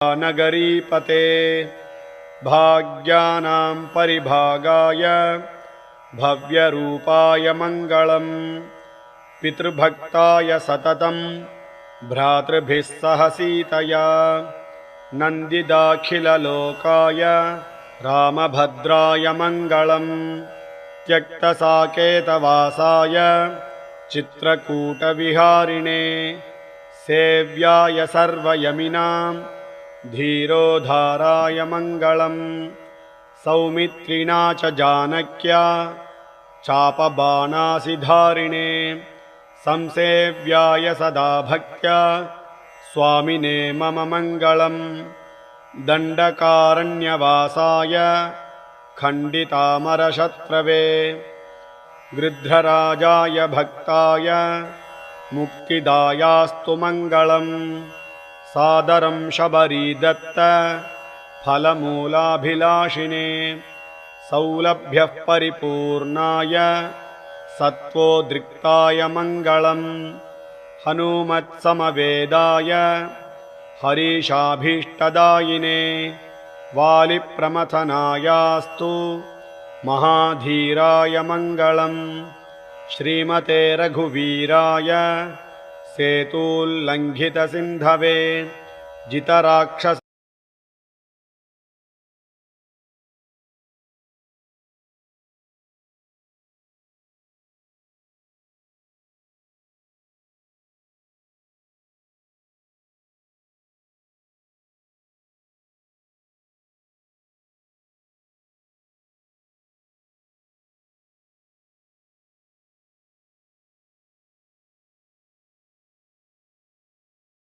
नगरीपते भाग्यानां परिभागाय भव्यरूपाय मङ्गलम् पितृभक्ताय सततं भ्रातृभिः सह सीतया नन्दिदाखिललोकाय रामभद्राय मङ्गलम् त्यक्तसाकेतवासाय चित्रकूटविहारिणे सेव्याय सर्वयमिनां धीरोधाराय मङ्गलम् सौमित्रिणा च जानक्या चापबाणासिधारिणे संसेव्याय सदा भक्त्या स्वामिने मम मङ्गलम् दण्डकारण्यवासाय खण्डितामरशत्रवे गृध्रराजाय भक्ताय मुक्तिदायास्तु मङ्गलम् सादरं शबरीदत्त फलमूलाभिलाषिणे सौलभ्यः परिपूर्णाय सत्त्वोद्रिक्ताय मङ्गलम् हनुमत्समवेदाय हरीशाभीष्टदायिने वालिप्रमथनायास्तु महाधीराय मङ्गलम् श्रीमते रघुवीराय सेतुल्लङ्घितसिन्धवे जितराक्षसकार्याय